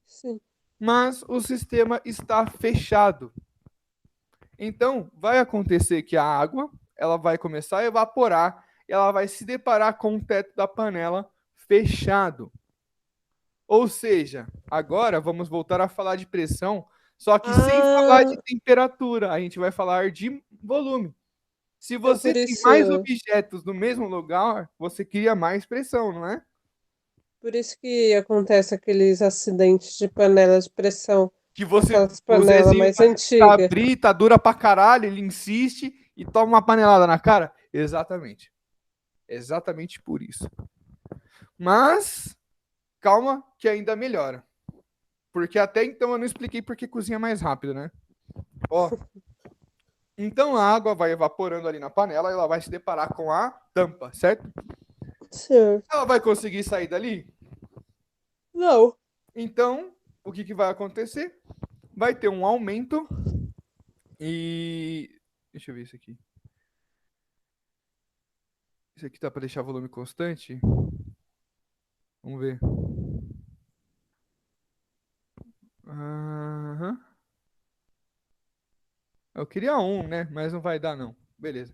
sim. Mas o sistema está fechado. Então, vai acontecer que a água, ela vai começar a evaporar e ela vai se deparar com o teto da panela fechado. Ou seja, agora vamos voltar a falar de pressão, só que sem falar de Ah, temperatura, a gente vai falar de volume. Se então você por tem isso, mais objetos no mesmo lugar, você cria mais pressão, não é? por isso que acontece aqueles acidentes de panela de pressão, Que você, aquelas o panelas Zezinho mais vai tentar antigas. abrir, tá dura pra caralho, ele insiste e toma uma panelada na cara. Exatamente. Exatamente por isso. Mas, calma, que ainda melhora. Porque até então eu não expliquei por que cozinha mais rápido, né? Ó, então a água vai evaporando ali na panela e ela vai se deparar com a tampa, certo? Certo. Ela vai conseguir sair dali? Não. Então, o que vai acontecer? Vai ter um aumento e. Deixa eu ver isso aqui. Isso aqui tá para deixar o volume constante? Vamos ver. Aham. Eu queria um, né? Mas não vai dar, não. Beleza.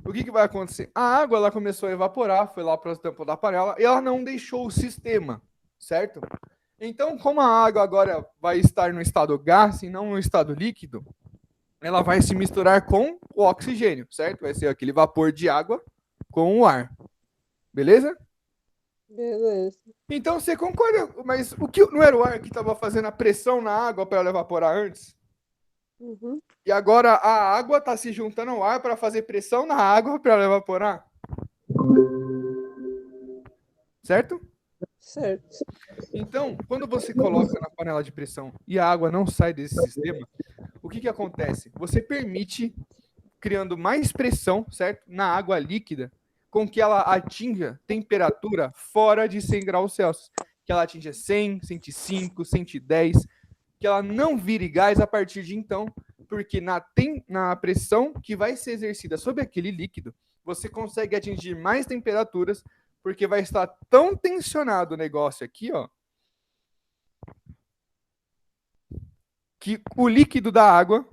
O que vai acontecer? A água ela começou a evaporar, foi lá para as tampas da panela e ela não deixou o sistema, certo? Então, como a água agora vai estar no estado gás e não no estado líquido, ela vai se misturar com o oxigênio, certo? Vai ser aquele vapor de água com o ar. Beleza? Beleza. Então você concorda, mas o que não era o ar que estava fazendo a pressão na água para ela evaporar antes? Uhum. E agora a água está se juntando ao ar para fazer pressão na água para ela evaporar? Certo? Certo. Então, quando você coloca na panela de pressão e a água não sai desse sistema, o que acontece? Você permite, criando mais pressão, certo? Na água líquida, com que ela atinja temperatura fora de 100 graus Celsius, que ela atinja 100, 105, 110, que ela não vire gás a partir de então, porque na pressão que vai ser exercida sobre aquele líquido, você consegue atingir mais temperaturas, porque vai estar tão tensionado o negócio aqui, ó, que o líquido da água,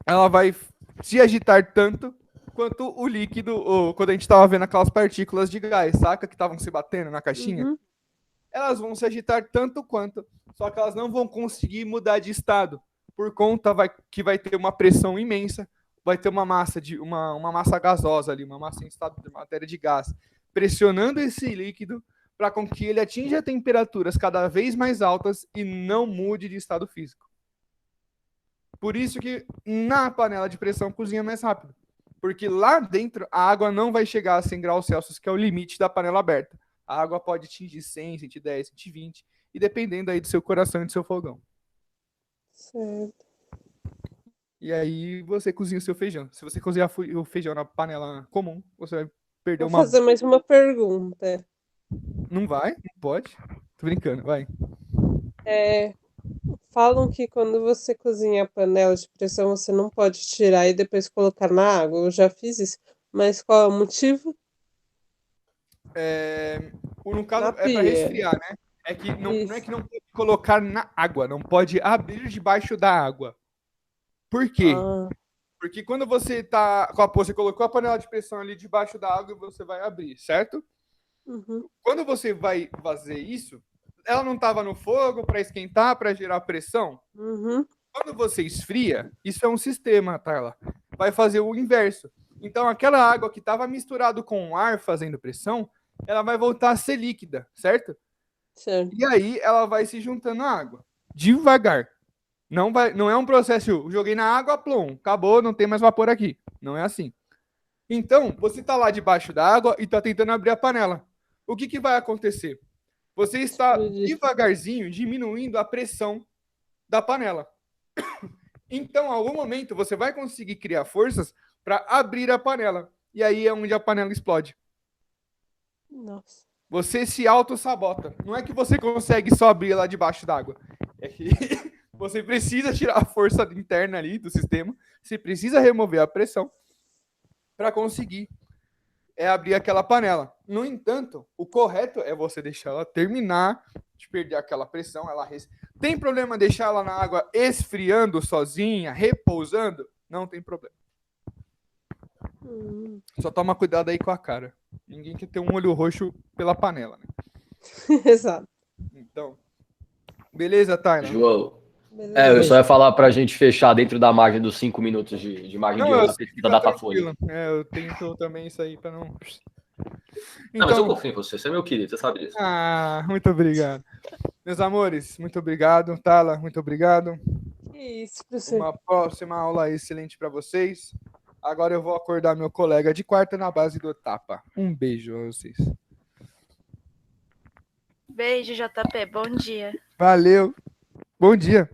ela vai se agitar tanto quanto o líquido, ou quando a gente estava vendo aquelas partículas de gás, saca? Que estavam se batendo na caixinha. Uhum. Elas vão se agitar tanto quanto, só que elas não vão conseguir mudar de estado, por conta que vai ter uma pressão imensa, vai ter uma massa gasosa ali, uma massa em estado de matéria de gás, pressionando esse líquido para com que ele atinja temperaturas cada vez mais altas e não mude de estado físico. Por isso que na panela de pressão cozinha mais rápido, porque lá dentro a água não vai chegar a 100 graus Celsius, que é o limite da panela aberta. A água pode atingir 100, 110, 120, e dependendo aí do seu coração e do seu fogão. Certo. E aí você cozinha o seu feijão. Se você cozinhar o feijão na panela comum, você vai perder Vou uma... fazer mais uma pergunta. Não vai? Não pode? Tô brincando, vai. Falam que quando você cozinha a panela de pressão, você não pode tirar e depois colocar na água. Eu já fiz isso. Mas qual é o motivo? No caso, Na é para pia. resfriar, né? É que não é Isso. que não pode colocar na água, não pode abrir debaixo da água. Por quê? Ah, Porque quando você você colocou a panela de pressão ali debaixo da água, você vai abrir, certo? uhum, Quando você vai fazer isso, ela não estava no fogo para esquentar, para gerar pressão. uhum, Quando você esfria, isso é um sistema, Tarla. Vai fazer o inverso. Então, aquela água que estava misturado com o ar fazendo pressão, ela vai voltar a ser líquida, certo? certo. E aí ela vai se juntando à água, devagar. Não é um processo, joguei na água, plum, acabou, não tem mais vapor aqui. Não é assim. Então, você está lá debaixo da água e está tentando abrir a panela. O que vai acontecer? Você está Explodir. devagarzinho diminuindo a pressão da panela. Então, em algum momento, você vai conseguir criar forças para abrir a panela. E aí é onde a panela explode. Nossa. Você se auto-sabota. Não é que você consegue só abrir lá debaixo d'água. É que você precisa tirar a força interna ali do sistema. Você precisa remover a pressão para conseguir abrir aquela panela. No entanto, o correto é você deixar ela terminar de perder aquela pressão. Tem problema deixar ela na água esfriando sozinha, repousando? Não tem problema. Só toma cuidado aí com a cara. Ninguém quer ter um olho roxo pela panela, né? Exato. Então, beleza, Tayla? João. Beleza. Eu só ia falar pra gente fechar dentro da margem dos 5 minutos de margem de Não, erro eu da sei, pesquisa fica Datafolha. tranquilo. Eu tento também isso aí para não... Não, mas eu Então, confio em você. Você é meu querido, você sabe disso. muito obrigado. Meus amores, muito obrigado. Tala, muito obrigado. Que isso, professor. Uma próxima aula excelente para vocês. Agora eu vou acordar meu colega de quarta na base do tapa. Um beijo a vocês. Beijo, JP. Bom dia. Valeu. Bom dia.